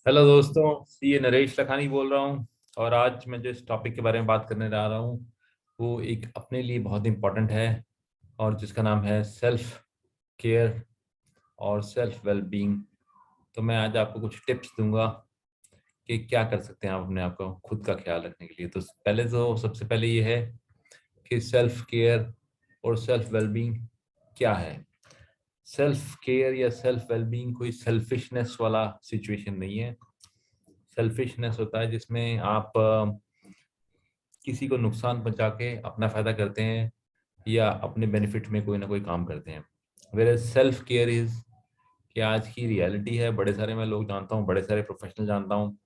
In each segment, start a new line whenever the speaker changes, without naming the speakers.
Hello दोस्तों, ये नरेश लखानी बोल रहा हूँ। और आज मैं जो इस टॉपिक के बारे में बात करने जा रहा हूँ वो एक अपने लिए बहुत इम्पोर्टेंट है, और जिसका नाम है सेल्फ केयर और सेल्फ वेल बीइंग। तो मैं आज आपको कुछ टिप्स दूंगा कि क्या कर सकते हैं आप अपने आप को खुद का ख्याल रखने के लिए। तो पहले तो सबसे पहले ये है कि सेल्फ केयर और सेल्फ वेल बीइंग क्या है। सेल्फ केयर या सेल्फ वेल बीइंग कोई सेल्फिशनेस वाला सिचुएशन नहीं है। सेल्फिशनेस होता है जिसमें आप किसी को नुकसान पहुंचा के अपना फायदा करते हैं या अपने बेनिफिट में कोई ना कोई काम करते हैं। वेयर सेल्फ केयर इज कि आज की रियलिटी है, बड़े सारे मैं लोग जानता हूँ, बड़े सारे प्रोफेशनल जानता हूँ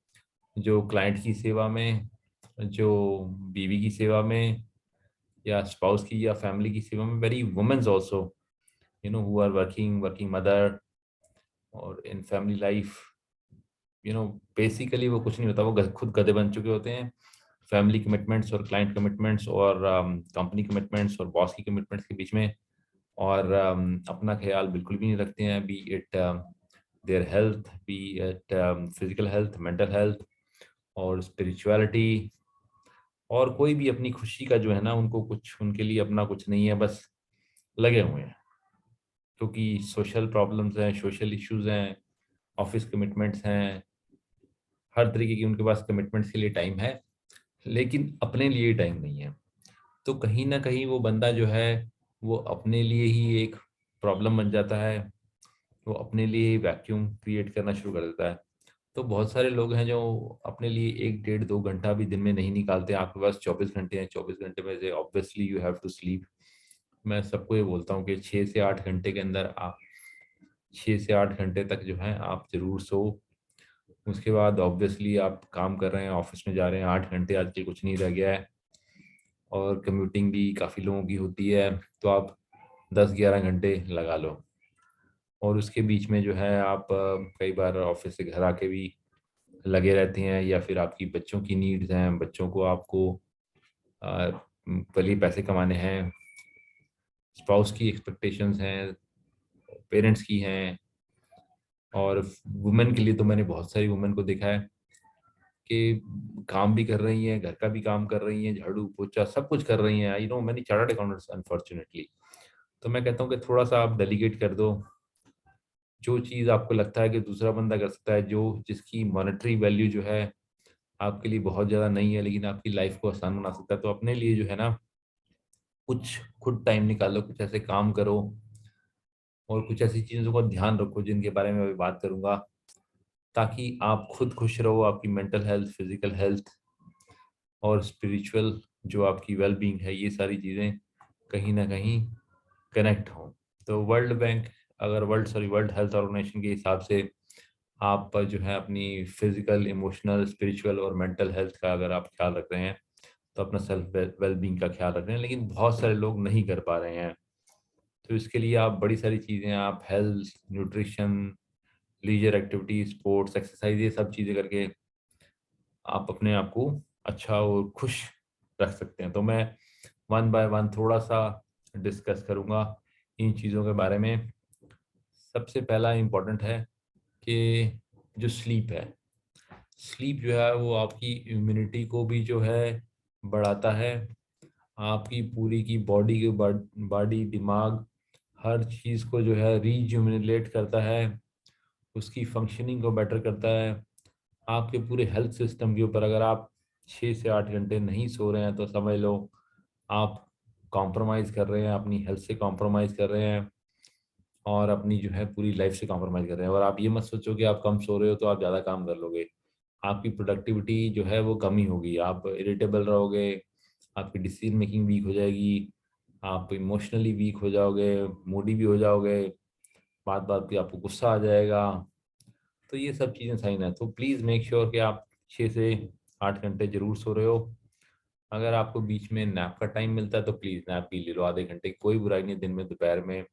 जो क्लाइंट की सेवा में, जो बीवी की सेवा में या स्पाउस की या फैमिली की सेवा में, very womens also who are working working mother और इन फैमिली लाइफ। बेसिकली वो कुछ नहीं होता, वो खुद गधे बन चुके होते हैं फैमिली कमिटमेंट्स और क्लाइंट कमिटमेंट्स और कंपनी कमिटमेंट्स और बॉस की कमिटमेंट्स के बीच में। और अपना ख्याल बिल्कुल भी नहीं रखते हैं, B it their health, B it physical health, mental health और स्पिरिचुअलिटी। और कोई भी अपनी खुशी का जो है ना, उनको कुछ उनके लिए अपना कुछ नहीं है, बस लगे हुए हैं। क्योंकि सोशल प्रॉब्लम्स हैं, सोशल इश्यूज हैं, ऑफिस कमिटमेंट्स हैं, हर तरीके की उनके पास कमिटमेंट्स के लिए टाइम है, लेकिन अपने लिए टाइम नहीं है। तो कहीं ना कहीं वो बंदा जो है वो अपने लिए ही एक प्रॉब्लम बन जाता है। वो अपने लिए ही वैक्यूम क्रिएट करना शुरू कर देता है। तो बहुत सारे लोग हैं जो अपने लिए 1 डेढ़ 2 घंटा भी दिन में नहीं निकालते। आपके पास 24 घंटे हैं, 24 घंटे में से obviously you have to sleep. मैं सबको ये बोलता हूँ कि 6 से 8 घंटे के अंदर आप 6 से 8 घंटे तक जो है आप जरूर सो। उसके बाद ऑब्वियसली आप काम कर रहे हैं, ऑफिस में जा रहे हैं, 8 घंटे आज के कुछ नहीं रह गया है, और कम्यूटिंग भी काफ़ी लोगों की होती है, तो आप 10 11 घंटे लगा लो। और उसके बीच में जो है आप कई बार ऑफिस से घर आके भी लगे रहते हैं, या फिर आपकी बच्चों की नीड्स हैं, बच्चों को आपको भले ही पैसे कमाने हैं, स्पाउस की एक्सपेक्टेशंस हैं, पेरेंट्स की हैं। और वुमेन के लिए तो मैंने बहुत सारी वुमेन को देखा है कि काम भी कर रही हैं, घर का भी काम कर रही हैं, झाड़ू पोछा सब कुछ कर रही हैं। I know many chartered accountants unfortunately. तो मैं कहता हूँ कि थोड़ा सा आप डेलीगेट कर दो। जो चीज़ आपको लगता है कि दूसरा बंदा कर सकता है, जो जिसकी मॉनेटरी वैल्यू जो है आपके लिए बहुत ज़्यादा नहीं है, लेकिन आपकी लाइफ को आसान बना सकता है, तो अपने लिए जो है ना कुछ खुद टाइम निकालो, कुछ ऐसे काम करो और कुछ ऐसी चीज़ों का ध्यान रखो जिनके बारे में अभी बात करूंगा, ताकि आप खुद खुश रहो, आपकी मेंटल हेल्थ, फिजिकल हेल्थ और स्पिरिचुअल जो आपकी वेल बीइंग है, ये सारी चीज़ें कहीं ना कहीं कनेक्ट हों। तो वर्ल्ड हेल्थ ऑर्गेनाइजेशन के हिसाब से आप जो है अपनी फिजिकल, इमोशनल, स्पिरिचुअल और मेंटल हेल्थ का अगर आप ख्याल रख रहे हैं तो अपना सेल्फ वेल बीइंग का ख्याल रख रहे हैं, लेकिन बहुत सारे लोग नहीं कर पा रहे हैं। तो इसके लिए आप बड़ी सारी चीज़ें, आप health, nutrition, leisure activity, sports, exercise, ये सब चीज़ें करके आप अपने आप को अच्छा और खुश रख सकते हैं। तो मैं वन बाय वन थोड़ा सा डिस्कस करूंगा इन चीज़ों के बारे में। सबसे पहला इम्पोर्टेंट है कि जो स्लीप है, स्लीप जो है वो आपकी इम्यूनिटी को भी जो है बढ़ाता है। आपकी पूरी की बॉडी के बॉडी, दिमाग, हर चीज़ को जो है रीजुमिनेट करता है, उसकी फंक्शनिंग को बेटर करता है। आपके पूरे हेल्थ सिस्टम के ऊपर अगर आप 6 से 8 घंटे नहीं सो रहे हैं तो समझ लो आप कॉम्प्रोमाइज़ कर रहे हैं, अपनी हेल्थ से कॉम्प्रोमाइज़ कर रहे हैं और अपनी जो है पूरी लाइफ से कॉम्प्रोमाइज़ कर रहे हैं। और आप ये मत सोचो कि आप कम सो रहे हो तो आप ज़्यादा काम कर लोगे। आपकी प्रोडक्टिविटी जो है वो कम ही होगी, आप इरिटेबल रहोगे, आपकी डिसीजन मेकिंग वीक हो जाएगी, आप इमोशनली वीक हो जाओगे, मूडी भी हो जाओगे, बात बात पे आपको गुस्सा आ जाएगा। तो ये सब चीज़ें साइन है। तो प्लीज़ मेक श्योर कि आप 6 से 8 घंटे जरूर सो रहे हो। अगर आपको बीच में नैप का टाइम मिलता है तो प्लीज़ नैप भी ले लो आधे घंटे, कोई बुराई नहीं। दिन में, दोपहर में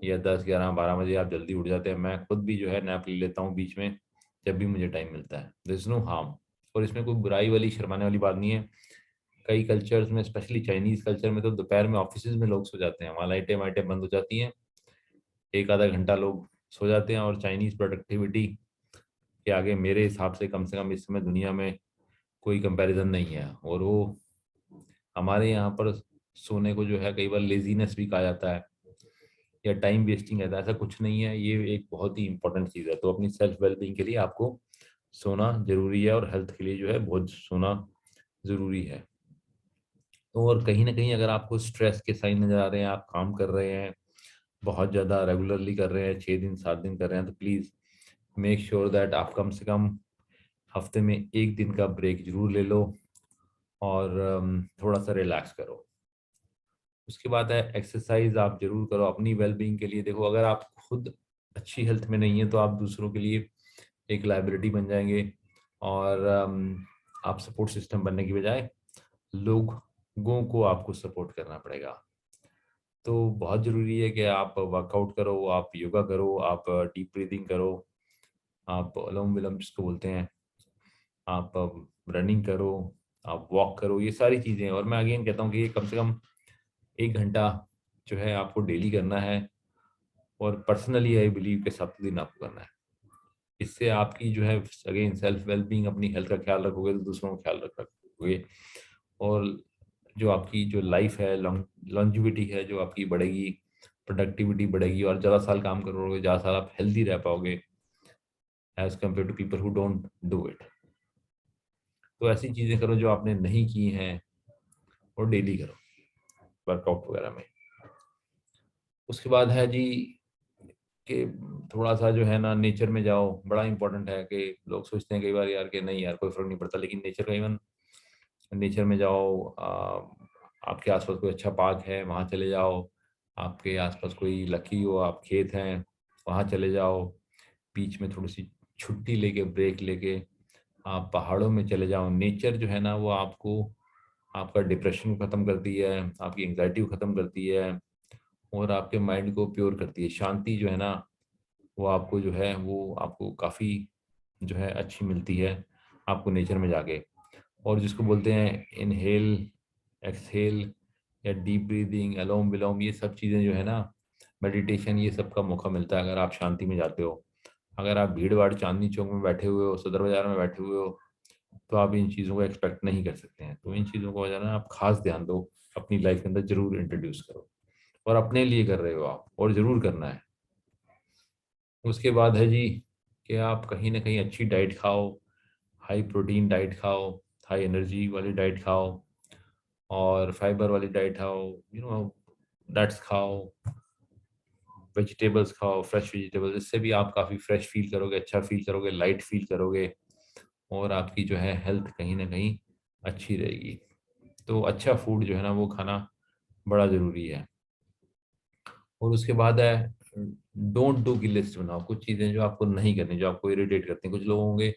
या 10 11 12 बजे आप जल्दी उठ जाते हैं, मैं खुद भी जो है नैप ले लेता हूँ बीच में जब भी मुझे टाइम मिलता है। दिस इज नो हार्म, और इसमें कोई बुराई वाली, शर्माने वाली बात नहीं है। कई कल्चर्स में, स्पेशली चाइनीज कल्चर में, तो दोपहर में ऑफिस में लोग सो जाते हैं, वहाँ लाइटें वाइटें बंद हो जाती हैं, एक आधा घंटा लोग सो जाते हैं और चाइनीज प्रोडक्टिविटी के आगे मेरे हिसाब से कम इस समय दुनिया में कोई कंपैरिजन नहीं है। और वो हमारे यहाँ पर सोने को जो है कई बार लेजीनेस भी कहा जाता है या टाइम वेस्टिंग रहता है, ऐसा कुछ नहीं है। ये एक बहुत ही इंपॉर्टेंट चीज़ है। तो अपनी सेल्फ वेलबींग के लिए आपको सोना जरूरी है और हेल्थ के लिए जो है बहुत सोना जरूरी है। तो और कहीं ना कहीं अगर आपको स्ट्रेस के साइन नजर आ रहे हैं, आप काम कर रहे हैं बहुत ज़्यादा रेगुलरली कर रहे हैं, 6 दिन 7 दिन कर रहे हैं, तो प्लीज़ मेक श्योर दैट आप कम से कम हफ्ते में 1 दिन का ब्रेक जरूर ले लो और थोड़ा सा रिलैक्स करो। उसके बाद है एक्सरसाइज आप जरूर करो अपनी वेलबींग के लिए। देखो, अगर आप खुद अच्छी हेल्थ में नहीं है तो आप दूसरों के लिए एक लाइबिलिटी बन जाएंगे और आप सपोर्ट सिस्टम बनने की बजाय लोगों को आपको सपोर्ट करना पड़ेगा। तो बहुत ज़रूरी है कि आप वर्कआउट करो, आप योगा करो, आप डीप ब्रीदिंग करो, आप अनुलोम विलोम जिसको बोलते हैं, आप रनिंग करो, आप वॉक करो, ये सारी चीज़ें। और मैं अगेन कहता हूँ कि ये कम से कम 1 घंटा जो है आपको डेली करना है और पर्सनली आई बिलीव के 7 दिन आपको करना है। इससे आपकी जो है अगेन सेल्फ वेलबींग, अपनी हेल्थ का ख्याल रखोगे तो दूसरों का ख्याल रखोगे और जो आपकी जो लाइफ है, लॉन्जिविटी है जो आपकी बढ़ेगी, प्रोडक्टिविटी बढ़ेगी और ज़्यादा साल काम करोगे, ज़्यादा साल आप हेल्दी रह पाओगे as compare to people who don't do it. तो ऐसी चीज़ें करो जो आपने नहीं की हैं और डेली करो वर्कआउट वगैरह में। उसके बाद है जी कि थोड़ा सा जो है ना नेचर में जाओ। बड़ा इंपॉर्टेंट है कि लोग सोचते हैं कई बार यार कि नहीं यार कोई फर्क नहीं पड़ता, लेकिन नेचर का इवन नेचर में जाओ। आपके आसपास कोई अच्छा पार्क है वहाँ चले जाओ, आपके आसपास कोई लकी हो आप खेत हैं वहाँ चले जाओ, बीच में थोड़ी सी छुट्टी लेके ब्रेक लेके आप पहाड़ों में चले जाओ। नेचर जो है ना वो आपको आपका डिप्रेशन को ख़त्म करती है, आपकी एंग्जाइटी को ख़त्म करती है और आपके माइंड को प्योर करती है। शांति जो है ना वो आपको जो है वो आपको काफ़ी जो है अच्छी मिलती है आपको नेचर में जाके। और जिसको बोलते हैं इनहेल एक्सहेल या डीप ब्रीदिंग, अलोम विलोम, ये सब चीज़ें जो है ना मेडिटेशन, ये सब का मौका मिलता है अगर आप शांति में जाते हो। अगर आप भीड़ भाड़ चांदनी चौक में बैठे हुए हो, सदर बाजार में बैठे हुए हो, तो आप इन चीज़ों को एक्सपेक्ट नहीं कर सकते हैं। तो इन चीज़ों को जो है ना आप खास ध्यान दो, अपनी लाइफ के अंदर जरूर इंट्रोड्यूस करो और अपने लिए कर रहे हो आप और ज़रूर करना है। उसके बाद है जी कि आप कहीं ना कहीं अच्छी डाइट खाओ, हाई प्रोटीन डाइट खाओ, हाई एनर्जी वाली डाइट खाओ और फाइबर वाली डाइट खाओ, नट्स खाओ, वेजिटेबल्स खाओ, फ्रेश वेजिटेबल्स। इससे भी आप काफ़ी फ्रेश फील करोगे, अच्छा फील करोगे, लाइट फील करोगे और आपकी जो है हेल्थ कहीं ना कहीं अच्छी रहेगी। तो अच्छा फूड जो है ना वो खाना बड़ा ज़रूरी है। और उसके बाद है डोंट डू की लिस्ट बनाओ। कुछ चीज़ें जो आपको नहीं करनी, जो आपको इरिटेट करती हैं। कुछ लोग होंगे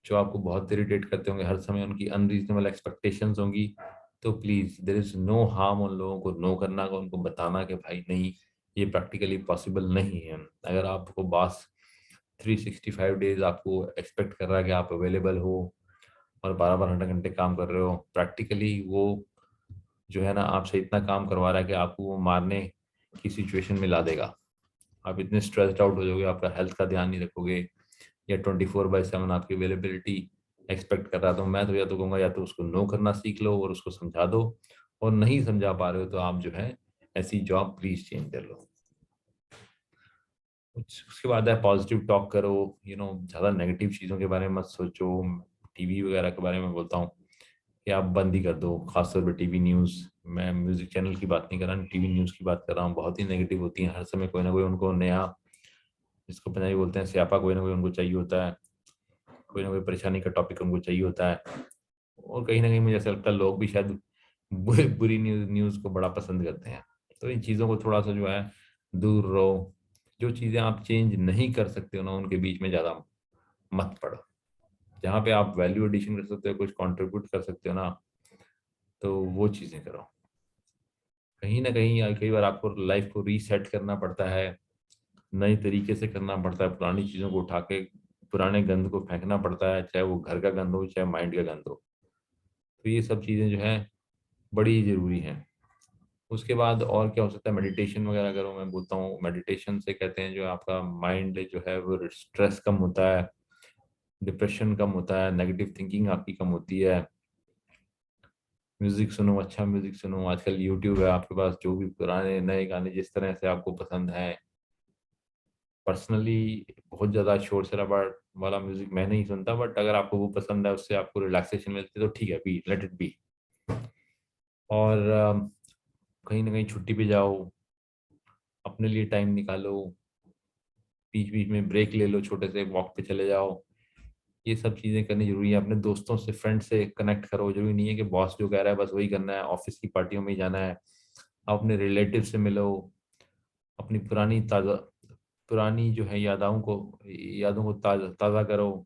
जो आपको बहुत इरिटेट करते होंगे, हर समय उनकी अनरीजनेबल एक्सपेक्टेशंस होंगी। तो please there is no harm उन लोगों को नो करना का, उनको बताना कि भाई नहीं, ये प्रैक्टिकली पॉसिबल नहीं है। अगर आपको बॉस 365 डेज आपको एक्सपेक्ट कर रहा है कि आप अवेलेबल हो और 12-12 घंटे काम कर रहे हो, प्रैक्टिकली वो जो है ना आपसे इतना काम करवा रहा है कि आपको वो मारने की सिचुएशन में ला देगा। आप इतने स्ट्रेस्ड आउट हो जाओगे, आपका हेल्थ का ध्यान नहीं रखोगे या 24/7 आपकी अवेलेबिलिटी एक्सपेक्ट कर रहा। तो मैं तो या तो कहूँगा या तो उसको नो करना सीख लो और उसको समझा दो, और नहीं समझा पा रहे हो तो आप जो है ऐसी जॉब प्लीज चेंज कर लो। उसके बाद है पॉजिटिव टॉक करो। ज़्यादा नेगेटिव चीज़ों के बारे में मत सोचो। टीवी वगैरह के बारे में बोलता हूँ कि आप बंद ही कर दो, खासतौर पर टीवी न्यूज़। मैं म्यूजिक चैनल की बात नहीं कर रहा, टीवी न्यूज़ की बात कर रहा हूँ। बहुत ही नेगेटिव होती है, हर समय कोई ना कोई उनको नया, जिसको पंजाबी बोलते हैं स्यापा, कोई ना कोई उनको चाहिए होता है, कोई ना कोई परेशानी का टॉपिक उनको चाहिए होता है। और कहीं ना कहीं मुझे ऐसा लगता है लोग भी शायद बुरी न्यूज़ को बड़ा पसंद करते हैं। तो इन चीज़ों को थोड़ा सा जो है दूर रहो। जो चीज़ें आप चेंज नहीं कर सकते हो ना उनके बीच में ज़्यादा मत पड़ो। जहाँ पे आप वैल्यू एडिशन कर सकते हो, कुछ कंट्रीब्यूट कर सकते हो ना, तो वो चीज़ें करो। कहीं ना कहीं कई बार आपको लाइफ को रीसेट करना पड़ता है, नए तरीके से करना पड़ता है, पुरानी चीज़ों को उठा के पुराने गंद को फेंकना पड़ता है, चाहे वो घर का गंद हो चाहे माइंड का गंद हो। तो ये सब चीज़ें जो है बड़ी ज़रूरी हैं। उसके बाद और क्या हो सकता है, मेडिटेशन वगैरह करो। मैं बोलता हूँ मेडिटेशन से कहते हैं जो आपका माइंड जो है वो स्ट्रेस कम होता है, डिप्रेशन कम होता है, नेगेटिव थिंकिंग आपकी कम होती है। म्यूजिक सुनो, अच्छा म्यूजिक सुनो। आजकल यूट्यूब है आपके पास, जो भी पुराने नए गाने जिस तरह से आपको पसंद है। पर्सनली बहुत ज़्यादा शोर शराबा वाला म्यूजिक मैं नहीं सुनता, बट अगर आपको वो पसंद है, उससे आपको रिलैक्सेशन मिलती है, तो ठीक है, बी लेट इट बी। और कहीं ना कहीं छुट्टी पे जाओ, अपने लिए टाइम निकालो, बीच बीच में ब्रेक ले लो, छोटे से वॉक पे चले जाओ। ये सब चीज़ें करनी जरूरी है। अपने दोस्तों से, फ्रेंड से कनेक्ट करो। जरूरी नहीं है कि बॉस जो कह रहा है बस वही करना है, ऑफिस की पार्टियों में ही जाना है। अपने रिलेटिव से मिलो, अपनी पुरानी जो है यादों को ताज़ा ताज़ा करो,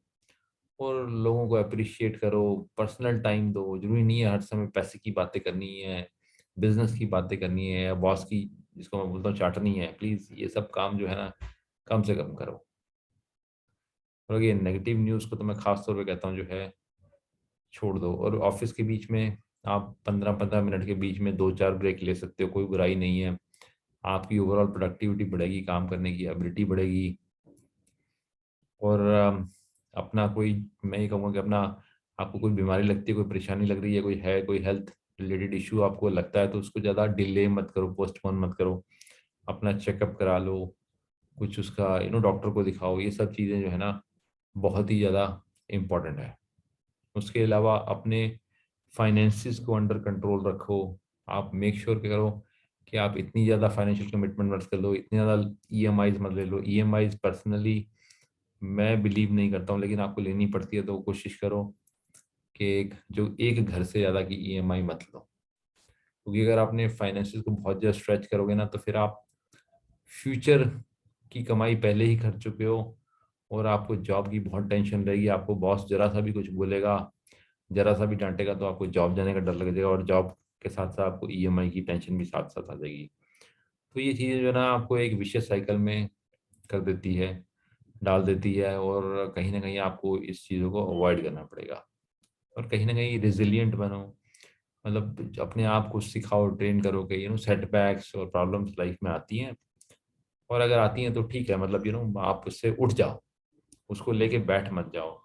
और लोगों को अप्रिशिएट करो। पर्सनल टाइम दो। जरूरी नहीं है हर समय पैसे की बातें करनी है, बिजनेस की बातें करनी है, या बॉस की, जिसको मैं बोलता हूँ, चाटनी है। प्लीज़ ये सब काम जो है ना, कम से कम करो। और ये नेगेटिव न्यूज़ को तो मैं खास तौर पे कहता हूँ जो है, छोड़ दो। और ऑफिस के बीच में आप 15-15 मिनट के बीच में 2-4 ब्रेक ले सकते हो, कोई बुराई नहीं है। आपकी ओवरऑल प्रोडक्टिविटी बढ़ेगी, काम करने की एबिलिटी बढ़ेगी। और अपना कोई, मैं ये कहूँगा कि अपना, आपको कोई बीमारी लगती है, कोई परेशानी लग रही है, कोई हेल्थ रिलेटेड इशू आपको लगता है, तो उसको ज़्यादा डिले मत करो, पोस्टपोन मत करो। अपना चेकअप करा लो, कुछ उसका डॉक्टर को दिखाओ। ये सब चीज़ें जो है ना, बहुत ही ज़्यादा इम्पोर्टेंट है। उसके अलावा अपने फाइनेंसिस को अंडर कंट्रोल रखो। आप मेक श्योर करो कि आप इतनी ज़्यादा फाइनेंशियल कमिटमेंट मत कर लो, इतनी ज़्यादा ईएमआईज मत ले लो। ईएमआईज पर्सनली मैं बिलीव नहीं करता हूँ, लेकिन आपको लेनी पड़ती है, तो कोशिश करो कि एक घर से ज़्यादा की ईएमआई मत लो। क्योंकि अगर आपने फाइनेंसिस को बहुत ज़्यादा स्ट्रेच करोगे ना, तो फिर आप फ्यूचर की कमाई पहले ही कर चुके हो, और आपको जॉब की बहुत टेंशन रहेगी। आपको बॉस जरा सा भी कुछ बोलेगा, जरा सा भी डांटेगा, तो आपको जॉब जाने का डर लग जाएगा, और जॉब के साथ साथ आपको ईएमआई की टेंशन भी साथ साथ आ जाएगी। तो ये चीज़ें जो है ना, आपको एक विशेष साइकिल में कर देती है, डाल देती है, और कहीं ना कहीं आपको इस चीज़ों को अवॉइड करना पड़ेगा। और कहीं ना कहीं रिजिलियंट बनो, मतलब अपने आप को सिखाओ, ट्रेन करो कि सेटबैक्स और प्रॉब्लम्स लाइफ में आती हैं, और अगर आती हैं तो ठीक है, मतलब आप उससे उठ जाओ, उसको लेके बैठ मत जाओ,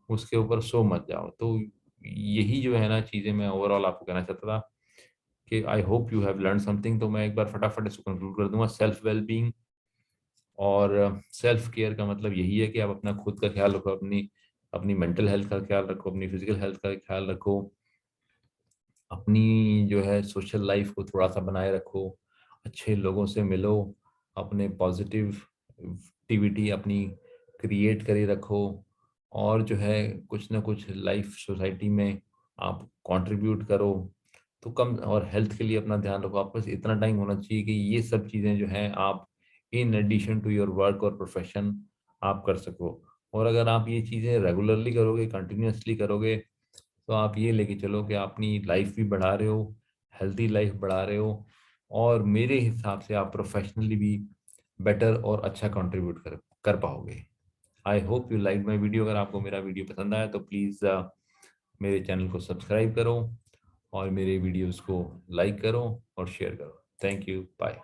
उसके ऊपर सो मत जाओ। तो यही जो है ना चीज़ें मैं ओवरऑल आपको कहना चाहता था, कि I hope you have learn something. तो मैं एक बार फटाफट इसको कंक्लूड कर दूंगा। सेल्फ वेलबींग और सेल्फ केयर का मतलब यही है कि आप अपना खुद का ख्याल रखो, अपनी अपनी मेंटल हेल्थ का ख्याल रखो, अपनी फिजिकल हेल्थ का ख्याल रखो, अपनी जो है सोशल लाइफ को थोड़ा सा बनाए रखो, अच्छे लोगों से मिलो, अपने पॉजिटिव एक्टिविटी अपनी क्रिएट करे रखो, और जो है कुछ ना कुछ लाइफ सोसाइटी में आप कंट्रीब्यूट करो। तो कम, और हेल्थ के लिए अपना ध्यान रखो। आपके पास इतना टाइम होना चाहिए कि ये सब चीज़ें जो हैं आप, in addition to your work और प्रोफेशन, आप कर सको। और अगर आप ये चीज़ें रेगुलरली करोगे, कंटिन्यूअसली करोगे, तो आप ये लेके चलो कि अपनी लाइफ भी बढ़ा रहे हो, हेल्दी लाइफ बढ़ा रहे हो, और मेरे हिसाब से आप प्रोफेशनली भी बेटर और अच्छा कंट्रीब्यूट कर कर पाओगे। I hope you like my video. अगर आपको मेरा वीडियो पसंद आया तो प्लीज़ मेरे चैनल को सब्सक्राइब करो, और मेरे वीडियोस को लाइक करो और शेयर करो। Thank you, bye.